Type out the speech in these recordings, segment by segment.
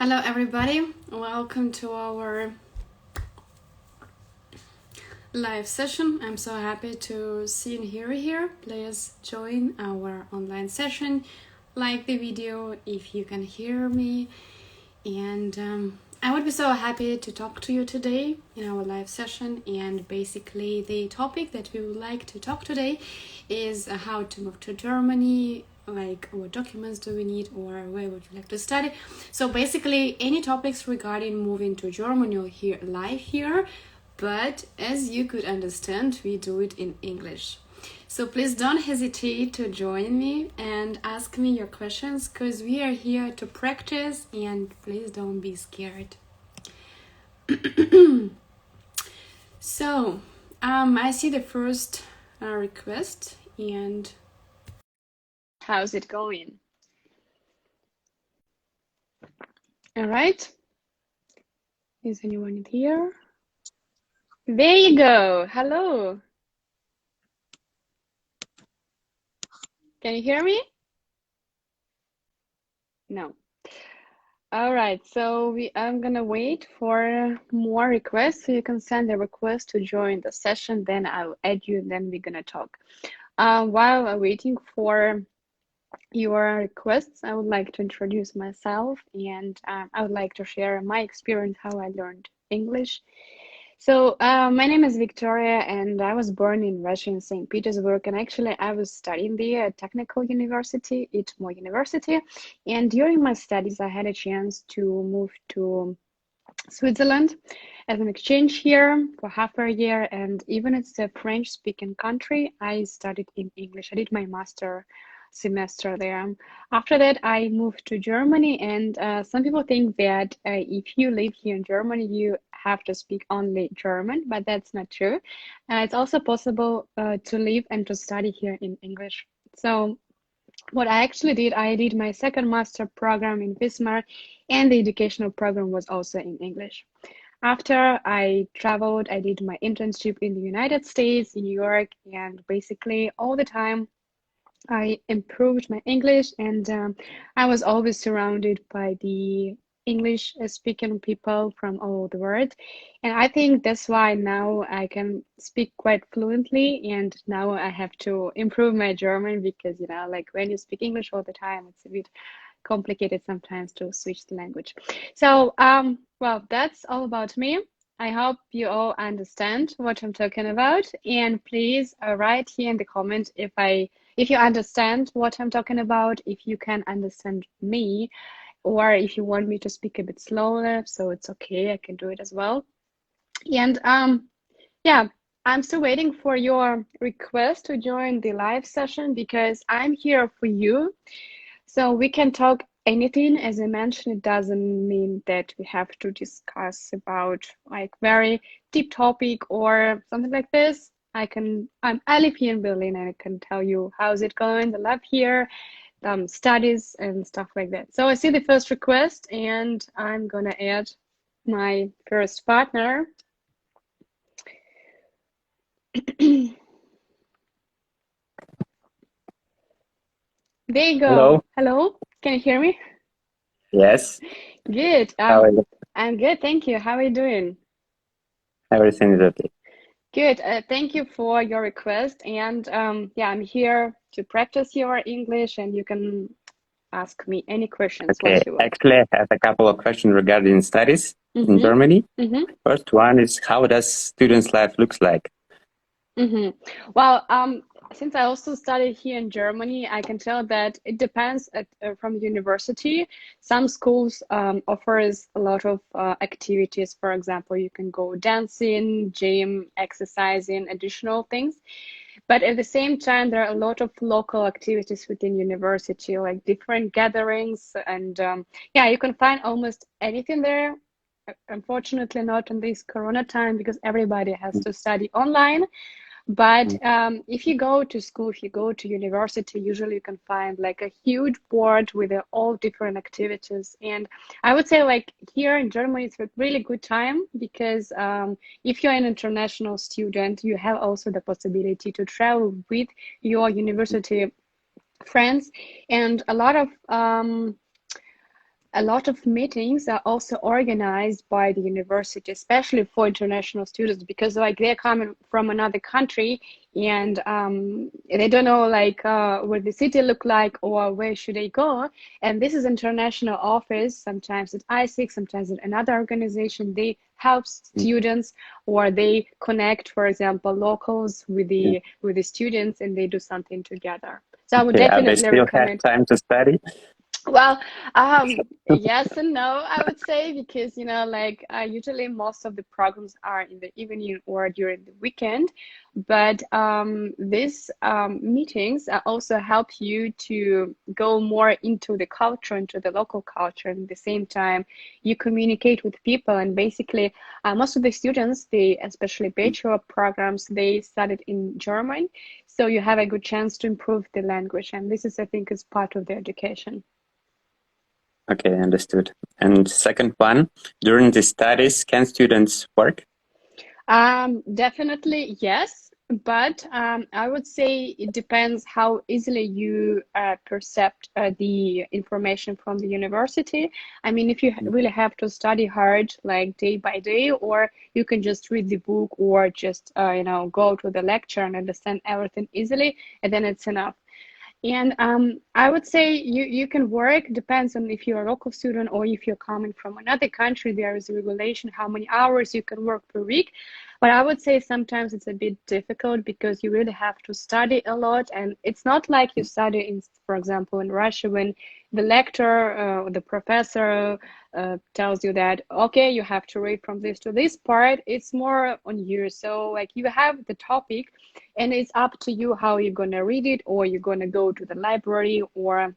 Hello everybody, welcome to our live session. I'm so happy to see and hear you here. Please join our online session, like the video if you can hear me, and I would be so happy to talk to you today in our live session. And basically the topic that we would like to talk today is how to move to Germany, like what documents do we need or where would you like to study. So basically any topics regarding moving to Germany or here live here, but as you could understand, we do it in English. So please don't hesitate to join me and ask me your questions, because we are here to practice, and please don't be scared. So I see the first request, and how's it going? All right. Is anyone here? There you go. Hello. Can you hear me? No. All right. So I'm gonna wait for more requests. So you can send a request to join the session. Then I'll add you. And then we're gonna talk. While I'm waiting for your requests, I would like to introduce myself, and I would like to share my experience how I learned English. So my name is Victoria, and I was born in Russia in St. Petersburg, and actually I was studying there at Technical University, ITMO University, and during my studies I had a chance to move to Switzerland as an exchange here for half a year, and even it's a French-speaking country, I studied in English. I did my master semester there. After that, I moved to Germany, and some people think that if you live here in Germany, you have to speak only German, but that's not true. It's also possible to live and to study here in English. So what I actually did, I did my second master program in Wismar, and the educational program was also in English. After I traveled, I did my internship in the United States, in New York, and basically all the time I improved my English, and I was always surrounded by the English speaking people from all over the world. And I think that's why now I can speak quite fluently, and now I have to improve my German, because, you know, like when you speak English all the time, it's a bit complicated sometimes to switch the language. So, well, that's all about me. I hope you all understand what I'm talking about, and please write here in the comment if you understand what I'm talking about, if you can understand me, or if you want me to speak a bit slower, so it's okay, I can do it as well. And yeah, I'm still waiting for your request to join the live session, because I'm here for you. So we can talk anything. As I mentioned, it doesn't mean that we have to discuss about like very deep topic or something like this. I live here in Berlin, and I can tell you how's it going, the life here, studies and stuff like that. So I see the first request, and I'm gonna add my first partner. There you go. Hello. Hello, can you hear me? Yes. Good. How are you? I'm good, thank you. How are you doing? Everything is okay. Good. Thank you for your request. And yeah, I'm here to practice your English, and you can ask me any questions Okay. what you want. Actually, I have a couple of questions regarding studies in Germany. First one is, how does students' life looks like? Well, since I also studied here in Germany, I can tell that it depends from university. Some schools offers a lot of activities. For example, you can go dancing, gym, exercising, additional things. But at the same time, there are a lot of local activities within university, like different gatherings, and yeah, you can find almost anything there. Unfortunately, not in this Corona time, because everybody has to study online. But if you go to school, if you go to university, usually you can find like a huge board with all different activities. And I would say like here in Germany, it's a really good time, because if you're an international student, you have also the possibility to travel with your university friends. And a lot of a lot of meetings are also organized by the university, especially for international students, because like they're coming from another country and they don't know like what the city look like or where should they go. And this is international office. Sometimes at ISIC, sometimes at another organization. They help students or they connect, for example, locals with the students, and they do something together. So I would definitely they still recommend. have time to study? Well, yes and no, I would say, because like usually most of the programs are in the evening or during the weekend, but these meetings also help you to go more into the culture, into the local culture, and at the same time you communicate with people. And basically, most of the students, they especially bachelor programs, they studied in German, so you have a good chance to improve the language, and this is, I think, is part of the education. Okay, understood. And second one, during the studies, can students work? Definitely yes, but I would say it depends how easily you percept the information from the university. I mean, if you really have to study hard, like day by day, or you can just read the book or just go to the lecture and understand everything easily, and then it's enough. And I would say you can work, depends on if you're a local student or if you're coming from another country. There is a regulation how many hours you can work per week. But I would say sometimes it's a bit difficult because you really have to study a lot. And it's not like you study in, for example, in Russia, when the lecturer, the professor tells you that, okay, you have to read from this to this part. It's more on you. So like you have the topic, and it's up to you how you're going to read it, or you're going to go to the library, or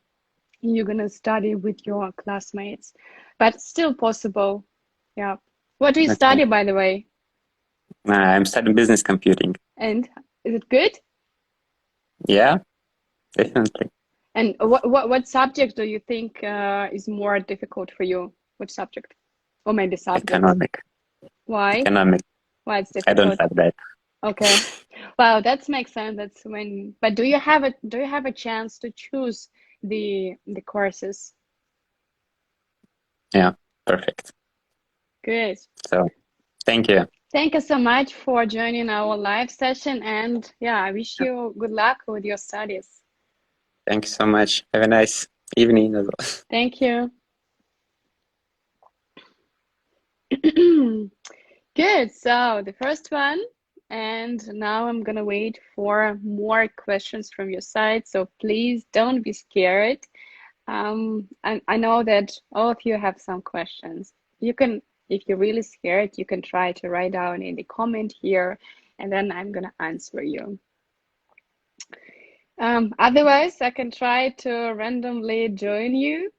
you're going to study with your classmates. But still possible. Yeah. What do you study, by the way? I'm studying business computing. And is it good? Yeah, definitely. And what subject do you think is more difficult for you? Which subject? Or maybe subject? Economic. Why? Economic. Why it's I difficult? don't have that. Okay. Well, that makes sense. That's when. But do you have a chance to choose the courses? Yeah, perfect. Good. So, thank you. Thank you so much for joining our live session, and yeah, I wish you good luck with your studies. Thank you so much. Have a nice evening as well. Thank you. Good. So the first one, and now I'm gonna wait for more questions from your side. So please don't be scared. I know that all of you have some questions. You can, if you're really scared, you can try to write down in the comment here, and then I'm gonna answer you. Otherwise, I can try to randomly join you,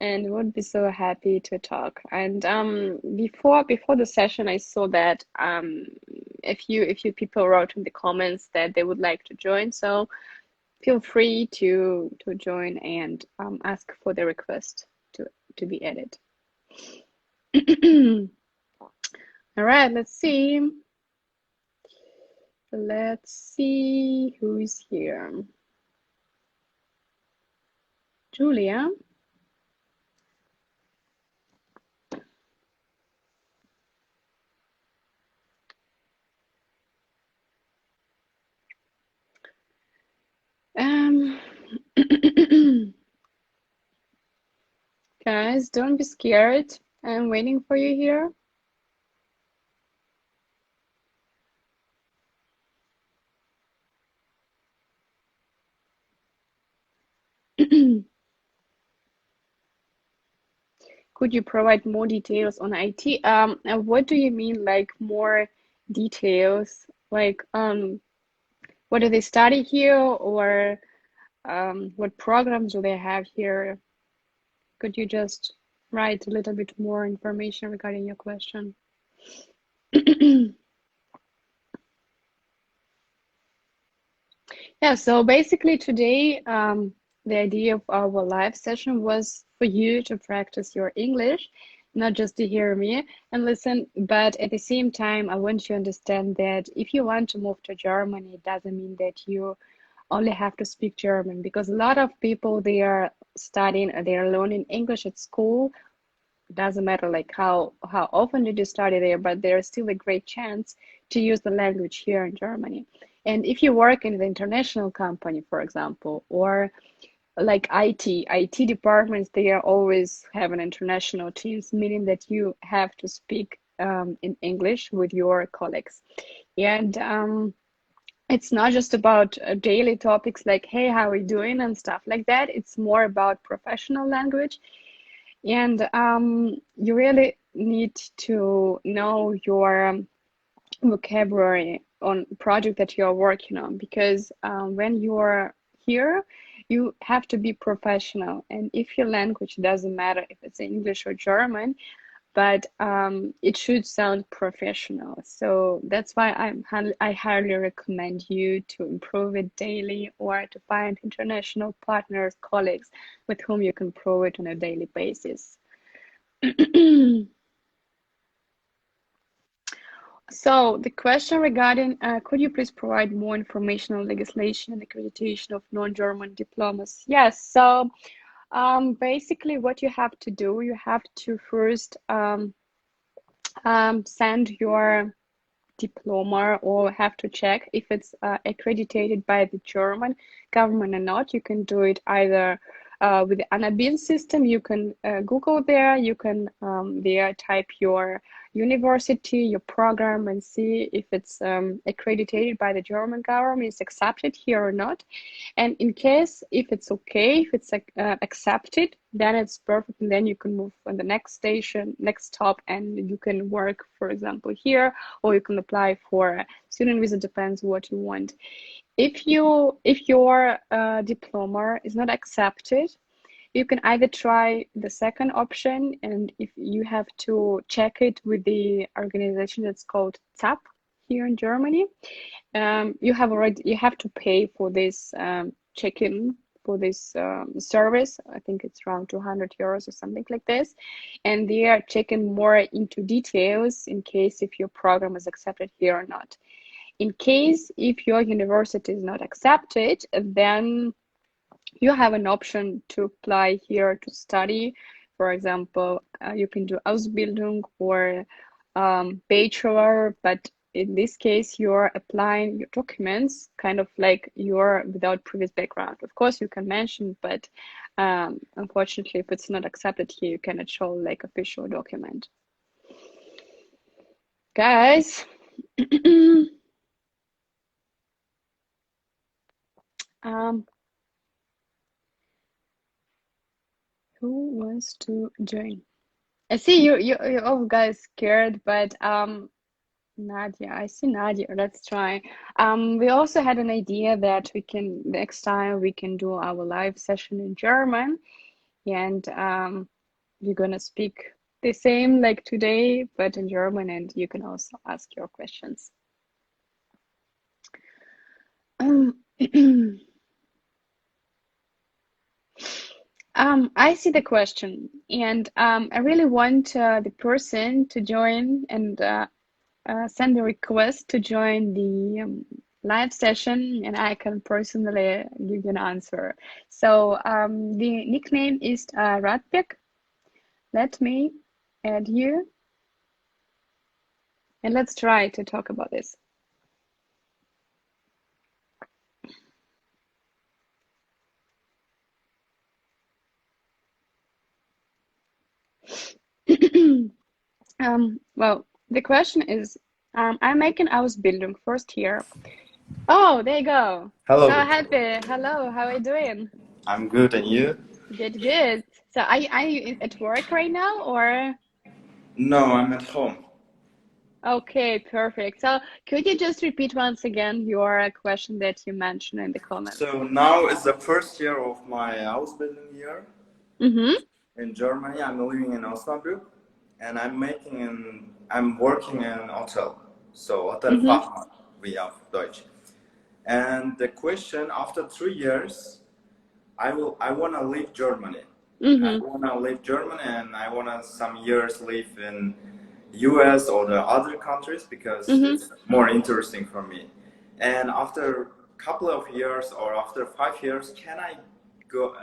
and would be so happy to talk. And before the session, I saw that a few people wrote in the comments that they would like to join. So feel free to join and ask for the request to be added. All right, let's see. Let's see who's here. Julia. Guys, don't be scared. I'm waiting for you here. Could you provide more details on IT? And what do you mean, like more details? Like, what do they study here, or what programs do they have here? Could you just write a little bit more information regarding your question? Yeah, so basically today, the idea of our live session was for you to practice your English, not just to hear me and listen, but at the same time, I want you to understand that if you want to move to Germany, it doesn't mean that you only have to speak German, because a lot of people, they are studying, they are learning English at school. Doesn't matter like how often did you study there, but there's still a great chance to use the language here in Germany. And if you work in the international company, for example, or like IT departments, they are always having international teams, meaning that you have to speak in English with your colleagues. And it's not just about daily topics like, hey, how are you doing and stuff like that. It's more about professional language. And you really need to know your vocabulary on project that you're working on, because when you're here, you have to be professional. And if your language, doesn't matter if it's English or German, but it should sound professional. So that's why I highly recommend you to improve it daily, or to find international partners, colleagues with whom you can improve it on a daily basis. So the question regarding, could you please provide more information on legislation and accreditation of non-German diplomas? Yes, so basically what you have to do, you have to first send your diploma, or have to check if it's accredited by the German government or not. You can do it either with the Anabin system. You can Google there, you can there type your university, your program, and see if it's accredited by the German government, is accepted here or not. And in case if it's okay, if it's accepted, then it's perfect, and then you can move on the next station, next stop, and you can work, for example, here, or you can apply for a student visa, depends what you want. If your diploma is not accepted, you can either try the second option, and if you have to check it with the organization that's called ZAP here in Germany. You have to pay for this check-in, for this service. I think it's around 200 euros or something like this, and they are checking more into details in case if your program is accepted here or not. In case if your university is not accepted, then you have an option to apply here to study. For example, you can do Ausbildung or bachelor, but in this case, you're applying your documents kind of like you're without previous background. Of course, you can mention, but unfortunately, if it's not accepted here, you cannot show like official document. Guys, who wants to join? I see you all guys scared, but Nadia, I see Nadia. Let's try. We also had an idea that we can next time we can do our live session in German, and we're gonna speak the same like today, but in German, and you can also ask your questions. I see the question, and I really want the person to join and send a request to join the live session, and I can personally give you an answer. So the nickname is Radbek. Let me add you, and let's try to talk about this. Well, the question is, I'm making Ausbildung first year. Oh, there you go. Hello. So happy. Hello, how are you doing? I'm good, and you? Good. So are you at work right now, or? No, I'm at home. Okay, perfect. So could you just repeat once again your question that you mentioned in the comments? So now is the first year of my Ausbildung year in Germany. I'm living in Osnabrück, and I'm working in hotel. So Hotelfachmann, wie auf Deutsch. And the question, after 3 years, I want to leave Germany. I want to leave Germany, and I want to some years live in US or the other countries, because it's more interesting for me. And after a couple of years or after 5 years, can I go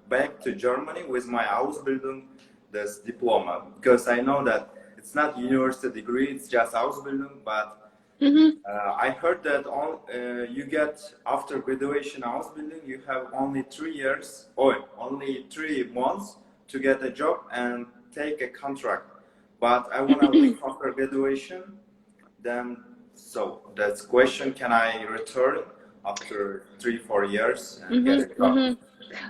back to Germany with my Ausbildung, this diploma? Because I know that it's not university degree, it's just Ausbildung, but I heard that you get after graduation Ausbildung, you have only 3 years or only 3 months to get a job and take a contract. But I want to leave after graduation. Then, so that's question: can I return after 3-4 years and get a job?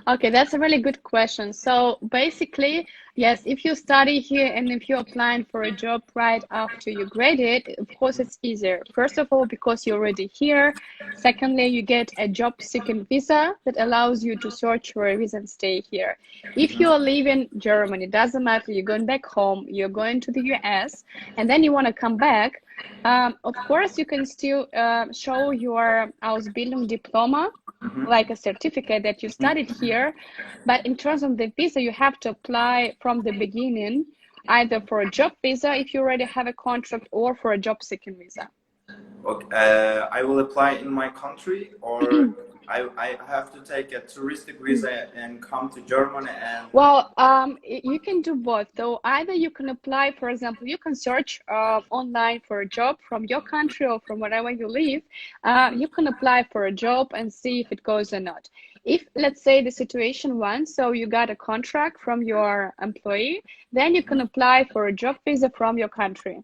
Okay, that's a really good question. So basically, yes, if you study here and if you're applying for a job right after you graduate, of course it's easier. First of all, because you're already here. Secondly, you get a job seeking visa that allows you to search for a visa and stay here. If you are leaving Germany, doesn't matter, you're going back home, you're going to the US, and then you want to come back, of course, you can still show your Ausbildung diploma, like a certificate that you studied here. But in terms of the visa, you have to apply from the beginning, either for a job visa if you already have a contract, or for a job seeking visa. Okay, I will apply in my country, or I have to take a touristic visa and come to Germany and... Well, you can do both. So either you can apply, for example, you can search online for a job from your country or from wherever you live. You can apply for a job and see if it goes or not. If, let's say, the situation one, so you got a contract from your employee, then you can apply for a job visa from your country.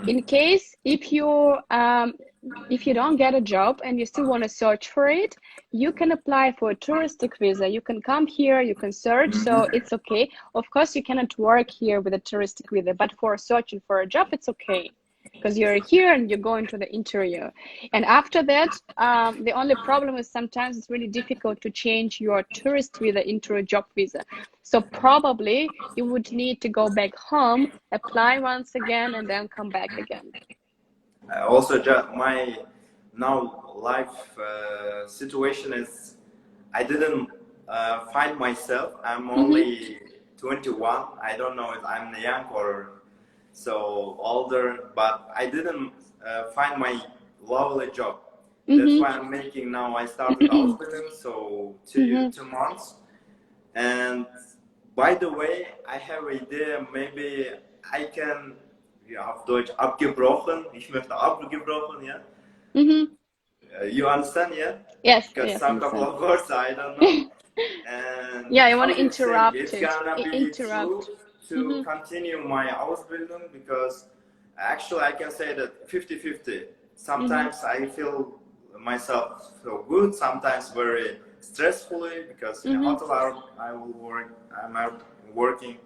In case if you don't get a job and you still want to search for it, you can apply for a touristic visa. You can come here, you can search, so it's okay. Of course, you cannot work here with a touristic visa, but for searching for a job, it's okay, because you're here and you're going to the interview. And after that, the only problem is sometimes it's really difficult to change your tourist visa into a job visa. So probably you would need to go back home, apply once again, and then come back again. Also, my now life situation is I didn't find myself. I'm only 21. I don't know if I'm young or so older, but I didn't find my lovely job. That's why I'm making now. I started Ausbildung, so 2 months. And by the way, I have an idea. Maybe I can, ja, auf Deutsch, abgebrochen. Ich möchte abgebrochen, yeah. You understand, yeah? Yes. Because yes, some couple of words I don't know. And yeah, I want to interrupt it's it. gonna be true to continue my Ausbildung, because actually I can say that 50-50. Sometimes I feel myself so good, sometimes very stressfully, because in a hotel I'm out working.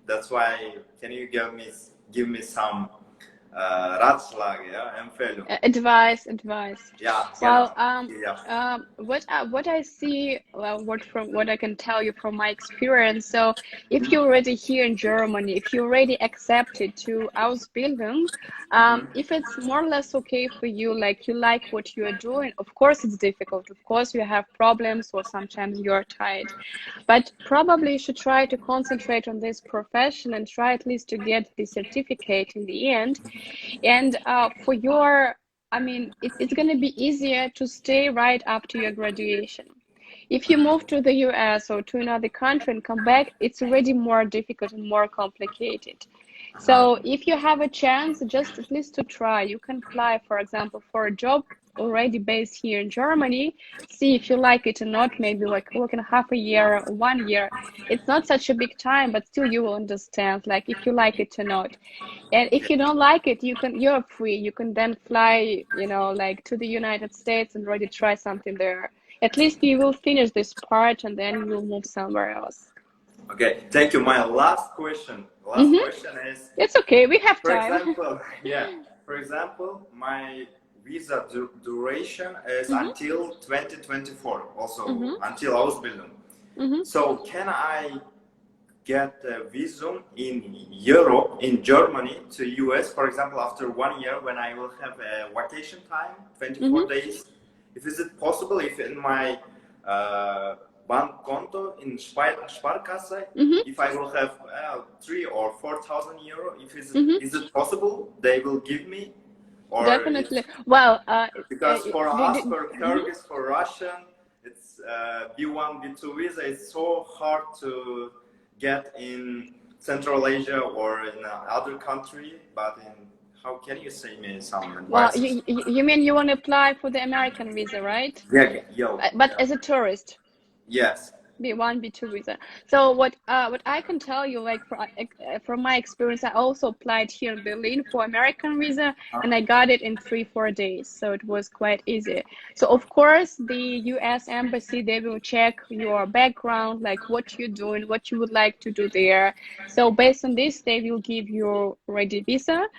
That's why, can you give me some Ratschlag, yeah, Empfehlung. Advice. Yeah. Well, what I see, what I can tell you from my experience. So, if you're already here in Germany, if you already accepted to Ausbildung, if it's more or less okay for you, like you like what you are doing, of course it's difficult. Of course you have problems, or sometimes you're tired, but probably you should try to concentrate on this profession and try at least to get the certificate in the end. And for your, I mean, it's going to be easier to stay right after your graduation. If you move to the US or to another country and come back, it's already more difficult and more complicated. So if you have a chance, just at least to try, you can apply, for example, for a job already based here in Germany, see if you like it or not, maybe like working half a year or 1 year. It's not such a big time, but still you will understand, like if you like it or not. And if you don't like it, you're free. You can then fly, like to the United States and already try something there. At least you will finish this part and then you'll move somewhere else. Okay, thank you. My last question. Question is... It's okay, we have time. For example, my visa duration is until 2024, also until Ausbildung. So can I get a visa in Europe, in Germany, to US, for example, after 1 year, when I will have a vacation time, 24 days? If is it possible, if in my Bankkonto in Sparkasse, if I will have 3,000 or 4,000 euro, is it possible they will give me? Or definitely. Well, because for us, for Kyrgyz, for Russian, it's B1, B2 visa. It's so hard to get in Central Asia or in other country. But how can you say me some advice? Well, you mean you want to apply for the American visa, right? Yeah, but as a tourist. Yes. B1, B2 visa. So what I can tell you, like from my experience, I also applied here in Berlin for American visa, and I got it in 3-4 days. So it was quite easy. So of course, the U.S. embassy, they will check your background, like what you're doing, what you would like to do there. So based on this, they will give you ready visa.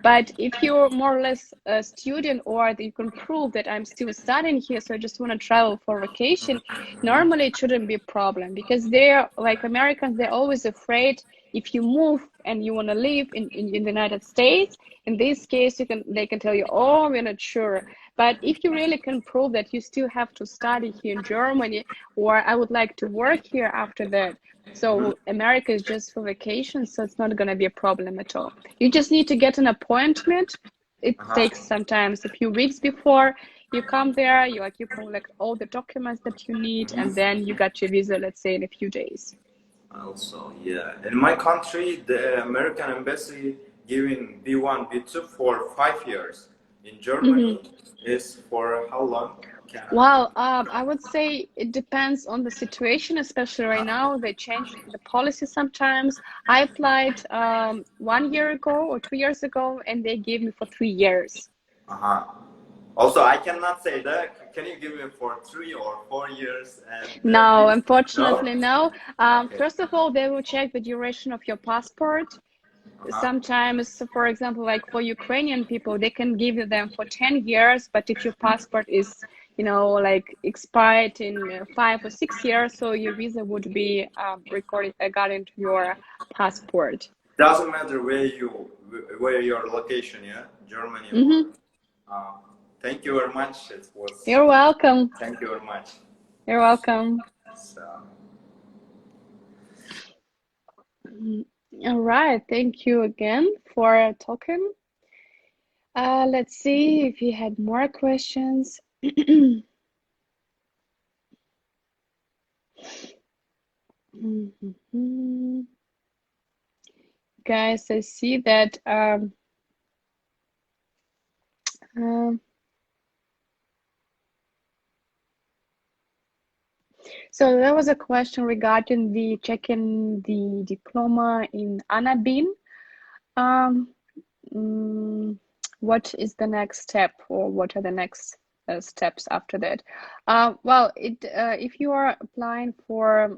But if you're more or less a student, or you can prove that I'm still studying here, so I just want to travel for vacation, normally it shouldn't be a problem, because they're like Americans, they're always afraid if you move and you want to live in the United States. In this case, they can tell you, oh, we're not sure. But if you really can prove that you still have to study here in Germany, or I would like to work here after that, so America is just for vacation, so it's not going to be a problem at all. You just need to get an appointment. It takes sometimes a few weeks before you come there. You collect all the documents that you need, and then you got your visa, let's say, in a few days. Also, yeah. In my country, the American embassy giving B1, B2 for 5 years. In Germany, is for how long? Well, I would say it depends on the situation, especially right now. They change the policy sometimes. I applied 1 year ago or 2 years ago, and they gave me for 3 years. Also, I cannot say that. Can you give me for 3 or 4 years? No, unfortunately, no. First of all, they will check the duration of your passport. Sometimes, for example, like for Ukrainian people, they can give you them for 10 years, but if your passport is, like expired in 5 or 6 years, so your visa would be recorded according to your passport. Doesn't matter where your location, yeah? Germany. Thank you very much. You're welcome. Thank you very much. You're welcome. All right, thank you again for talking. Let's see if you had more questions. Guys, I see that so there was a question regarding the checking the diploma in Anabin. What is the next step, or what are the next steps after that? Well, if you are applying for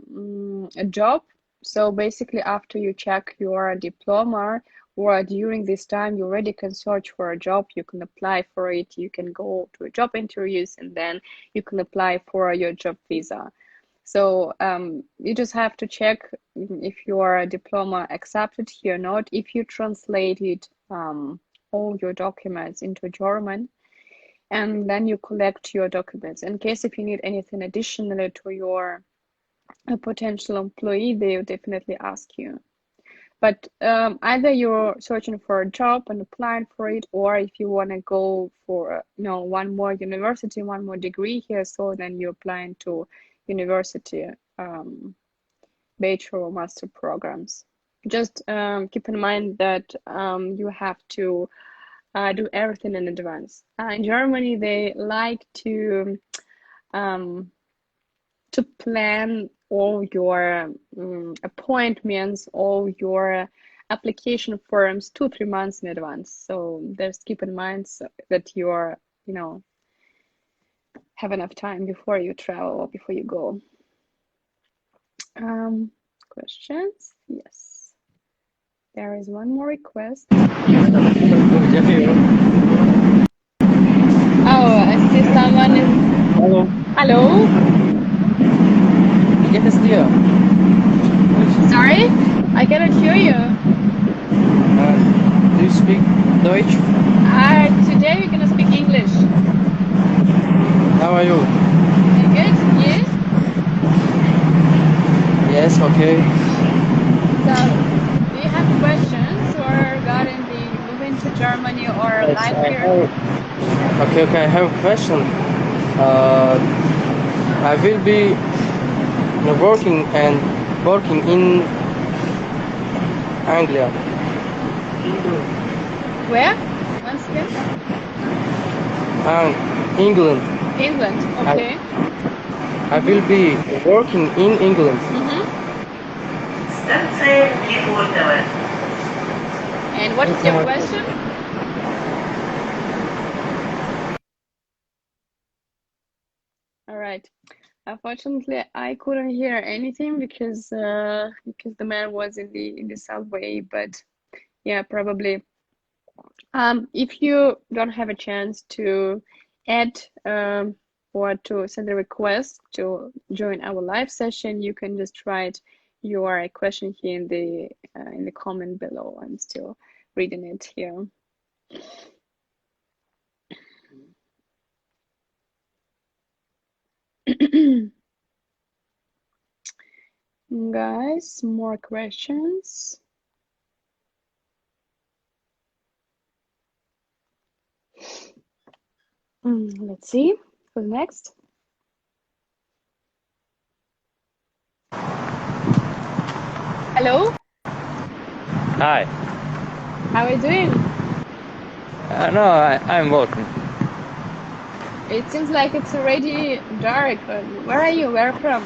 a job, so basically after you check your diploma, or during this time, you already can search for a job, you can apply for it, you can go to job interviews, and then you can apply for your job visa. So you just have to check if your diploma accepted here or not. If you translated all your documents into German, and then you collect your documents. In case if you need anything additionally to your potential employee, they will definitely ask you. But either you're searching for a job and applying for it, or if you want to go for one more university, one more degree here, so then you're applying to university bachelor or master programs. Just keep in mind that you have to do everything in advance. In Germany, they like to plan all your appointments, all your application forms 2-3 months in advance. So just keep in mind that you're, have enough time before you travel or before you go. Questions? Yes. There is one more request. Oh, I see someone is... Hello. Hello? Get this deal. Sorry? I cannot hear you. Do you speak Deutsch? Today we're gonna speak English. How are you? Good? Yes? Yes, okay. So, do you have questions regarding the moving to Germany or life Okay, I have a question. I will be working in Anglia. Where? Once again? England. England, okay. I will be working in England. And what is your question? All right. Unfortunately, I couldn't hear anything because the man was in the subway. But yeah, probably. If you don't have a chance to add or to send a request to join our live session, you can just write your question here in the comment below. I'm still reading it here. Guys, more questions? Let's see who's next. Hello? Hi. How are you doing? No, I'm working. It seems like it's already dark. Where are you? Where from?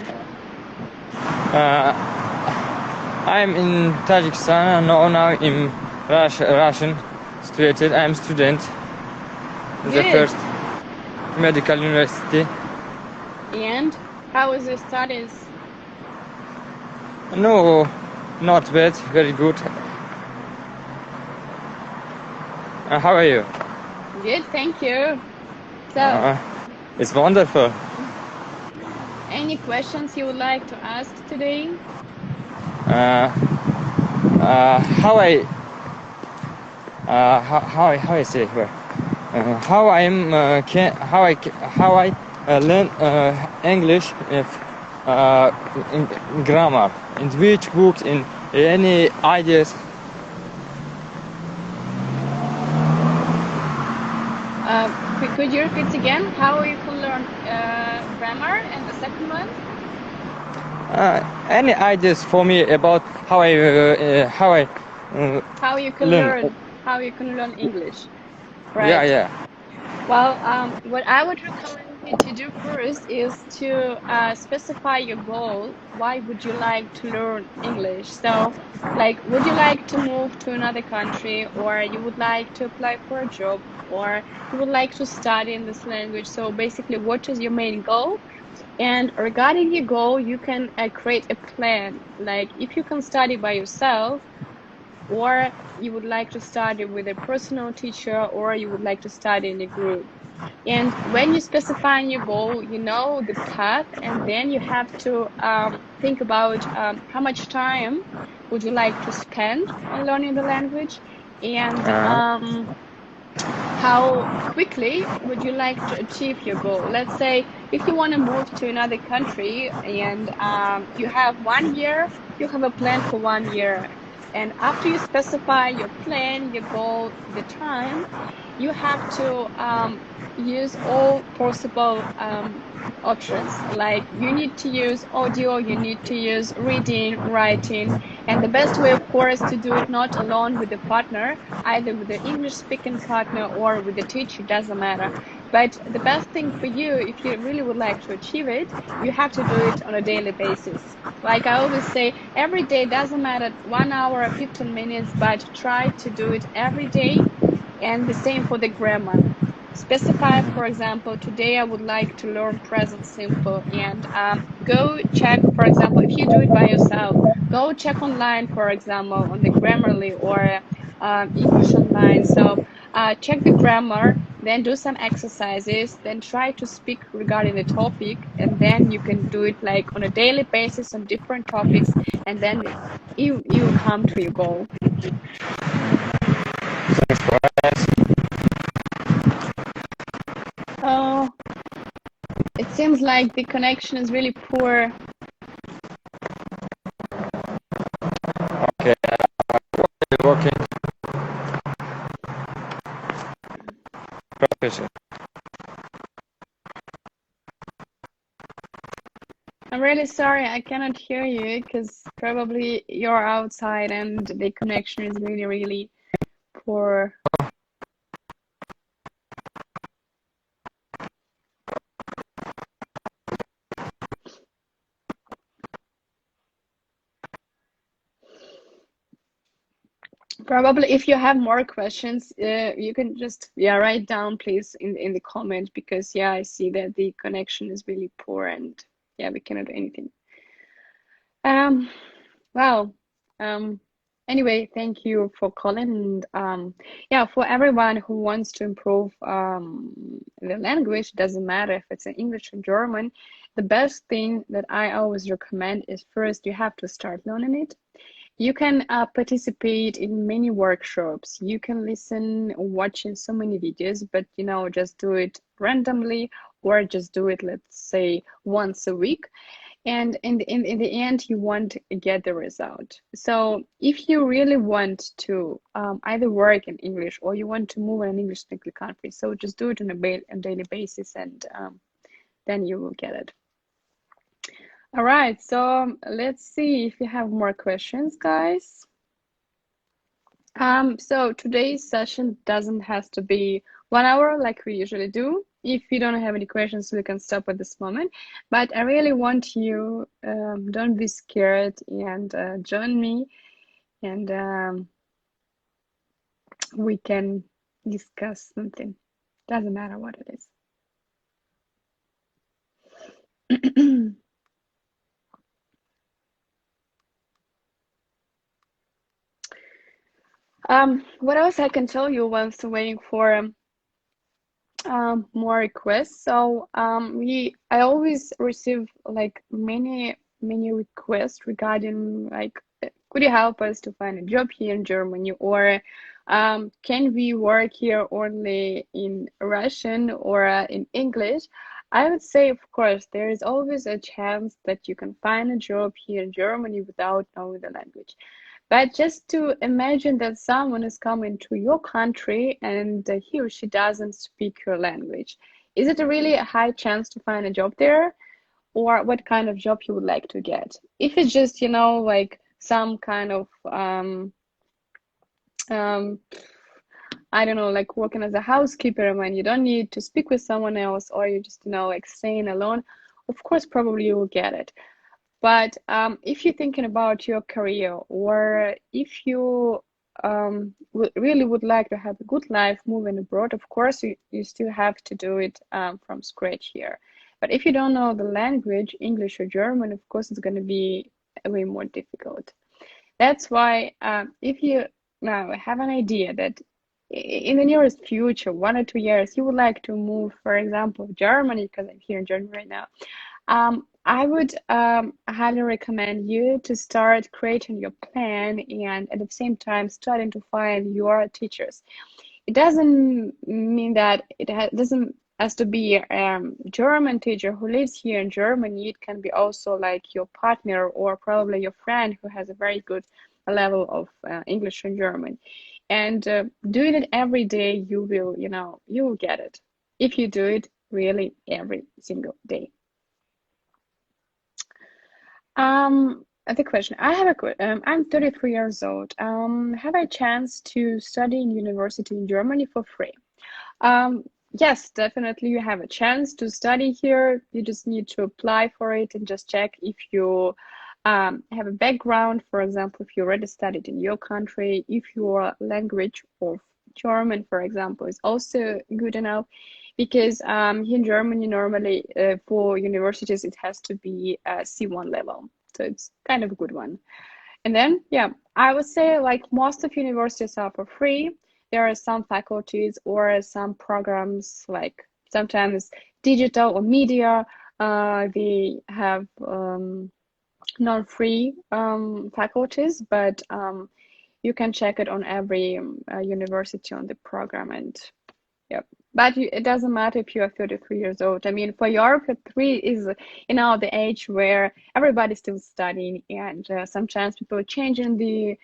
I'm in Tajikistan. Now in Russian student. I'm student. The Good. first medical university. And how is your studies? No, not bad. Very good. How are you? Good, thank you. So, it's wonderful. any questions you would like to ask today? How I say how I learn English in grammar, in which books, in any ideas. Could you repeat again how you can learn grammar and the second one? Any ideas for me about how you can learn English, right? Yeah. Well, what I would recommend you to do first is to specify your goal. Why would you like to learn English? So, like, would you like to move to another country, or you would like to apply for a job, or you would like to study in this language? So basically, what is your main goal? And regarding your goal, you can create a plan. Like, if you can study by yourself, or you would like to study with a personal teacher, or you would like to study in a group. And when you specify your goal, you know the path, and then you have to think about how much time would you like to spend on learning the language, and how quickly would you like to achieve your goal. Let's say if you want to move to another country and you have 1 year, you have a plan for 1 year. And after you specify your plan, your goal, the time, you have to use all possible options. Like, you need to use audio, you need to use reading, writing, and the best way, of course, to do it not alone with a partner, either with the English speaking partner or with the teacher, doesn't matter. But the best thing for you, if you really would like to achieve it, you have to do it on a daily basis. Like I always say, every day, doesn't matter 1 hour or 15 minutes, but try to do it every day. And the same for the grammar. Specify, for example, today I would like to learn present simple, and go check, for example, if you do it by yourself, go check online, for example, on the Grammarly or English Online. So check the grammar, then do some exercises, then try to speak regarding the topic, and then you can do it like on a daily basis on different topics, and then you come to your goal. Thanks for asking. Oh, it seems like the connection is really poor. Okay, working. question. I'm really sorry, I cannot hear you because probably you're outside and the connection is really, really poor. Probably if you have more questions, you can just write down please in the comment, because I see that the connection is really poor and we cannot do anything. Well, anyway, thank you for calling. And for everyone who wants to improve the language, doesn't matter if it's in English or German, the best thing that I always recommend is first you have to start learning it. You can participate in many workshops. You can listen, watching so many videos, but just do it randomly, or just do it, let's say, once a week. And in the end, you won't get the result. So if you really want to either work in English or you want to move in an English-speaking country, so just do it on a daily basis, and then you will get it. All right, so let's see if you have more questions, guys. So today's session doesn't have to be 1 hour like we usually do. If you don't have any questions, we can stop at this moment. But I really want you, don't be scared, and join me, and we can discuss something. Doesn't matter what it is. What else I can tell you whilst waiting for more requests? So I always receive like many requests regarding like, could you help us to find a job here in Germany, or can we work here only in Russian or in English? I would say, of course, there is always a chance that you can find a job here in Germany without knowing the language. But just to imagine that someone is coming to your country and he or she doesn't speak your language. Is it really a high chance to find a job there? Or what kind of job you would like to get? If it's just, like some kind of, I don't know, like working as a housekeeper when you don't need to speak with someone else, or you just, like staying alone, of course, probably you will get it. But if you're thinking about your career, or if you really would like to have a good life moving abroad, of course, you still have to do it from scratch here. But if you don't know the language, English or German, of course, it's going to be way more difficult. That's why if you now have an idea that in the nearest future, 1 or 2 years, you would like to move, for example, Germany, because I'm here in Germany right now, I would highly recommend you to start creating your plan, and at the same time starting to find your teachers. It doesn't mean that it doesn't has to be a German teacher who lives here in Germany. It can be also like your partner, or probably your friend who has a very good level of English and German. And doing it every day, you will get it if you do it really every single day. The question, I'm 33 years old. Have I a chance to study in university in Germany for free? Yes, definitely you have a chance to study here. You just need to apply for it and just check if you have a background. For example, if you already studied in your country, if your language of German, for example, is also good enough. Because here in Germany, normally for universities, it has to be a C1 level. So it's kind of a good one. And then, I would say like most of universities are for free. There are some faculties or some programs, like sometimes digital or media, they have non-free faculties, but you can check it on every university on the program. And but it doesn't matter if you are 33 years old. I mean, for Europe, 3 is, the age where everybody's still studying, and sometimes people are changing the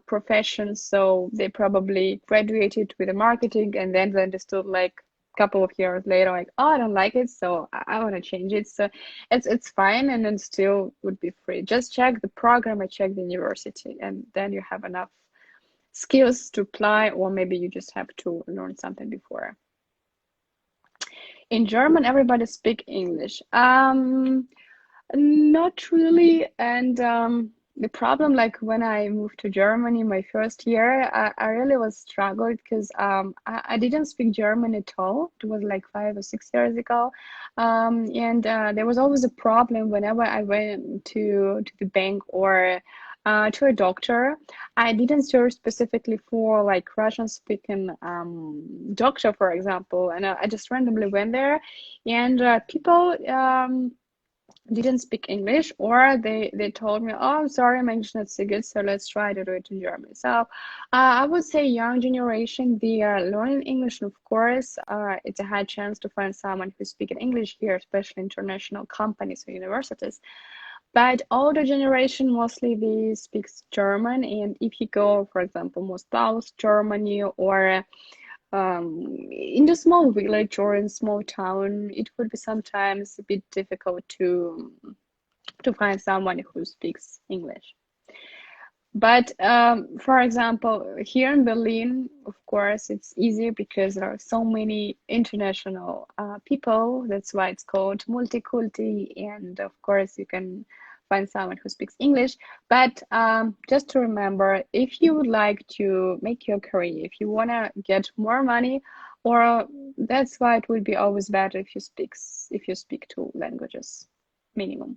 profession. So they probably graduated with the marketing, and then they understood like couple of years later, like, oh, I don't like it, so I want to change it. So it's fine, and then still would be free. Just check the program or check the university, and then you have enough skills to apply, or maybe you just have to learn something before. In German, everybody speak English. Not really, and the problem, like when I moved to Germany my first year, I really was struggled because I didn't speak German at all. It was like 5 or 6 years ago, and there was always a problem whenever I went to the bank or to a doctor. I didn't search specifically for like Russian speaking doctor, for example, and I just randomly went there, and people didn't speak English, or they told me, oh, I'm sorry, my English not so good, so let's try to do it in German. So I would say young generation, they are learning English, and of course it's a high chance to find someone who's speaking English here, especially international companies or universities. But older generation, mostly they speak German, and if you go, for example, more South Germany or in the small village or in small town, it would be sometimes a bit difficult to find someone who speaks English. But for example, here in Berlin, of course, it's easier because there are so many international people. That's why it's called multiculti, and of course, you can find someone who speaks English. But just to remember, if you would like to make your career, if you want to get more money, or that's why it will be always better if you speak two languages minimum.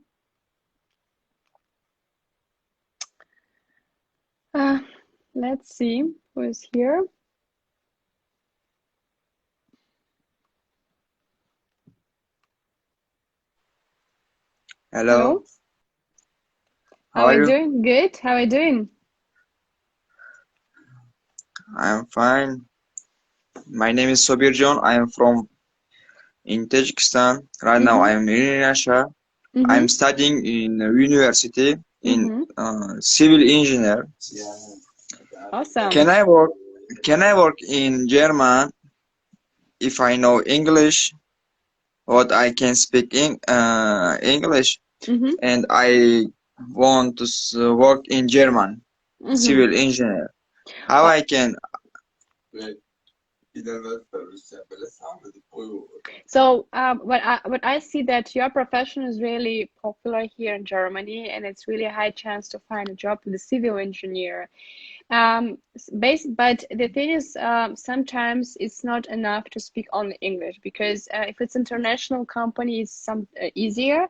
Let's see who is here. Hello. How are you doing? Good. How are you doing? I'm fine. My name is Sobirjon. I am from in Tajikistan. Right now I am in Russia. I'm studying in university in civil engineer. Awesome. Can I work in German if I know English? What I can speak in English, and I want to work in German civil engineer. How I can? So what I see that your profession is really popular here in Germany, and it's really a high chance to find a job with a civil engineer. But the thing is, sometimes it's not enough to speak only English, because if it's international company, it's easier.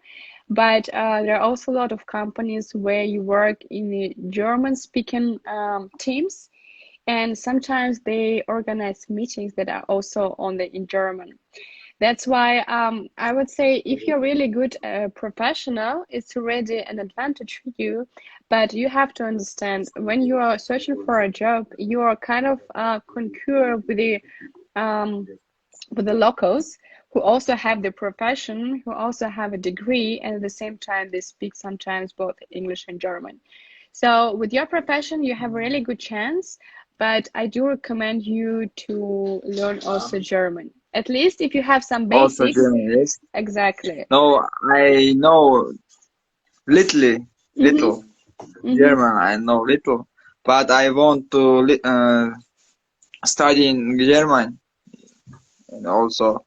But there are also a lot of companies where you work in the German-speaking teams, and sometimes they organize meetings that are also only in German. That's why I would say if you're really good professional, it's already an advantage for you. But you have to understand, when you are searching for a job, you are kind of concur with the locals who also have the profession, who also have a degree, and at the same time they speak sometimes both English and German. So with your profession, you have a really good chance. But I do recommend you to learn also German. At least if you have some basics. Also German, yes. Exactly. No, I know little German. I know little, but I want to study in German, and also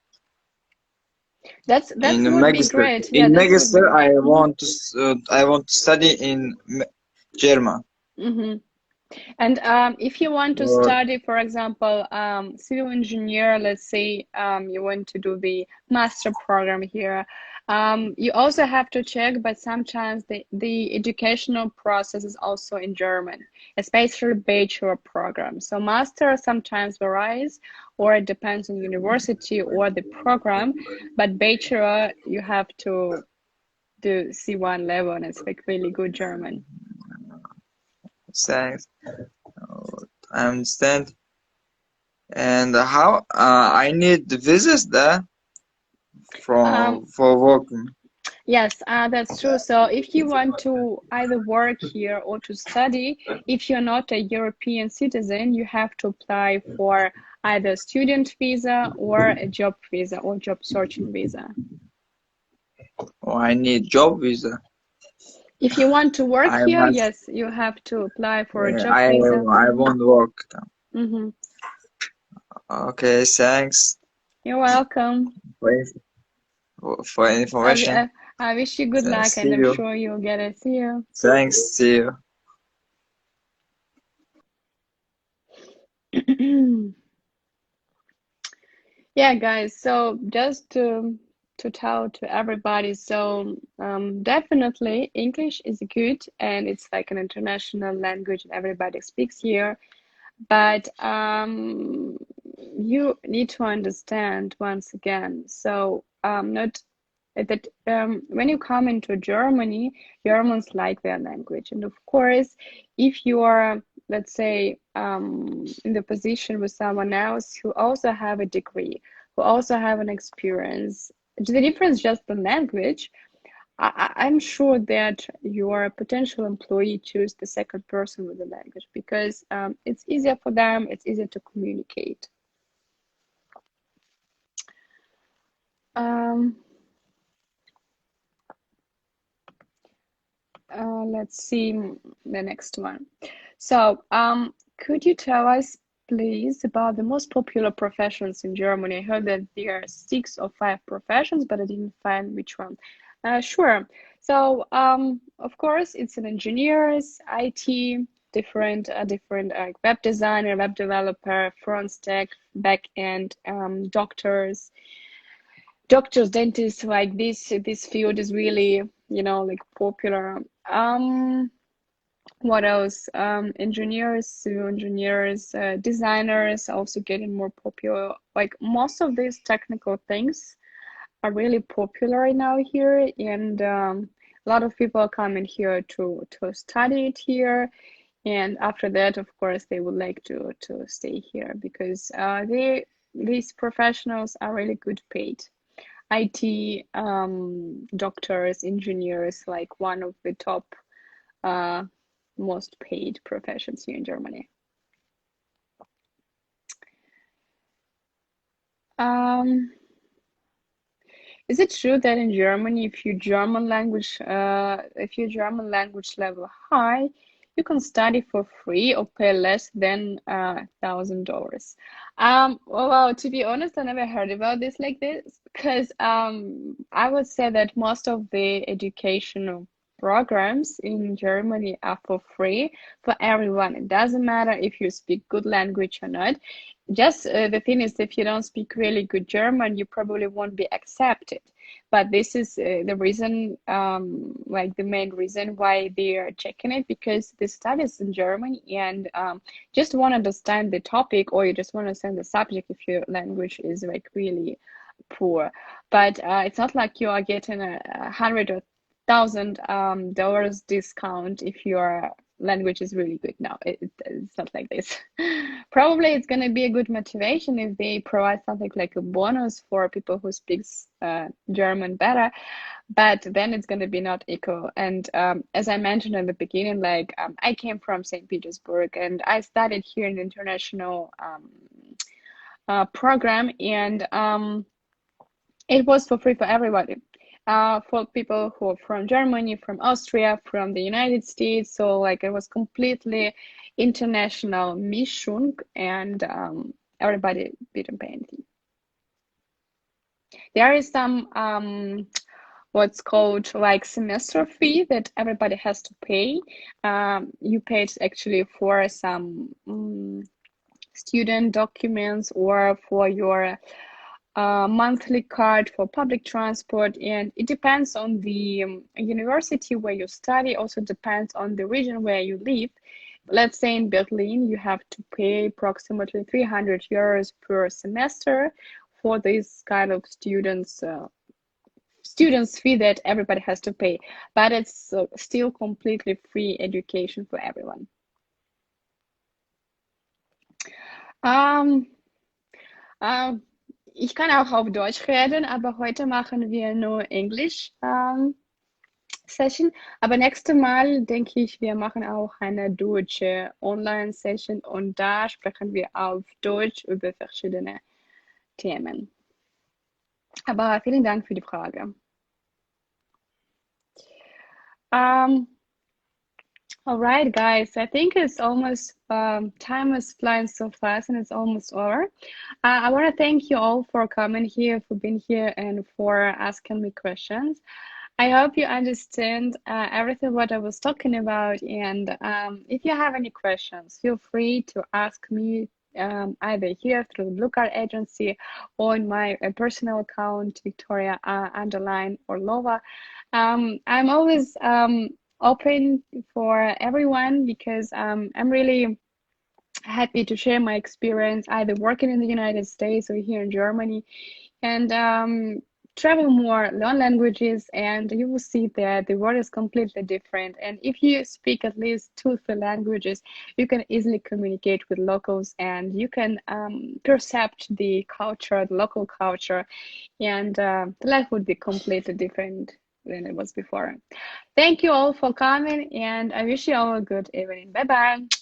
that would be great. Yeah, in Magister, I want to study in German. And if you want to study, for example, civil engineer, let's say you want to do the master program here, you also have to check, but sometimes the educational process is also in German, especially bachelor program. So master sometimes varies, or it depends on university or the program, but bachelor, you have to do C1 level and speak really good German. Thanks. I understand. And how I need the visas there for working? Yes, that's true. So if you want to either work here or to study, if you're not a European citizen, you have to apply for either student visa or a job visa or job searching visa. Oh, I need job visa. If you want to work I here, must, yes, you have to apply for a job I visa. I won't work. Mm-hmm. Okay, thanks You're welcome. for information. I wish you good luck, See and I'm you. sure you'll get it. See you. Thanks. See you. Yeah, guys. So just to tell to everybody, so definitely English is good, and it's like an international language, and everybody speaks here. But you need to understand once again. So not that when you come into Germany, Germans like their language, and of course, if you are, let's say, in the position with someone else who also have a degree, who also have an experience, the difference is just the language. I'm sure that your potential employee choose the second person with the language because it's easier for them, it's easier to communicate. Let's see the next one. So, could you tell us, please, about the most popular professions in Germany? I heard that there are 6 or 5 professions, but I didn't find which one. Sure. So, of course, it's an engineers, IT, different web designer, web developer, front stack, back end, doctors, dentists. Like this field is really, like popular. What else? Engineers, civil engineers, designers also getting more popular. Like most of these technical things are really popular now here, and a lot of people are coming here to study it here, and after that, of course, they would like to stay here because these professionals are really good paid. IT, doctors, engineers, like one of the top most paid professions here in Germany. Is it true that in Germany, if your German language level high, you can study for free or pay less than $1,000? Well, to be honest, I never heard about this like this because I would say that most of the educational programs in Germany are for free for everyone. It doesn't matter if you speak good language or not. Just the thing is, if you don't speak really good German, you probably won't be accepted. But this is the reason, like the main reason why they are checking it, because the studies in German and just want to understand the topic, or you just want to understand the subject if your language is like really poor. But it's not like you are getting $100 or $1,000 discount if your language is really good. No, it's not like this. Probably it's going to be a good motivation if they provide something like a bonus for people who speaks German better, but then it's going to be not equal. And as I mentioned in the beginning, like I came from St. Petersburg and I studied here in the international program, and it was for free for everybody. For people who are from Germany, from Austria, from the United States. So like it was completely international Mischung, and everybody didn't pay anything. There is some what's called like semester fee that everybody has to pay. You paid actually for some student documents or for your monthly card for public transport, and it depends on the university where you study, also depends on the region where you live. Let's say in Berlin you have to pay approximately 300 euros per semester for this kind of students fee that everybody has to pay, but it's still completely free education for everyone. Ich kann auch auf Deutsch reden, aber heute machen wir nur Englisch Session. Aber nächstes Mal denke ich, wir machen auch eine deutsche Online-Session und da sprechen wir auf Deutsch über verschiedene Themen. Aber vielen Dank für die Frage. All right, guys, I think it's almost, time is flying so fast and it's almost over. I want to thank you all for coming here, for being here and for asking me questions. I hope you understand everything what I was talking about. And if you have any questions, feel free to ask me either here through the Blue Card Agency or in my personal account, Victoria _ Orlova. I'm always open for everyone because I'm really happy to share my experience either working in the United States or here in Germany, and travel more, learn languages, and you will see that the world is completely different. And if you speak at least 2-3 languages, you can easily communicate with locals and you can percept the culture, the local culture, and life would be completely different than it was before. Thank you all for coming, and I wish you all a good evening. Bye bye.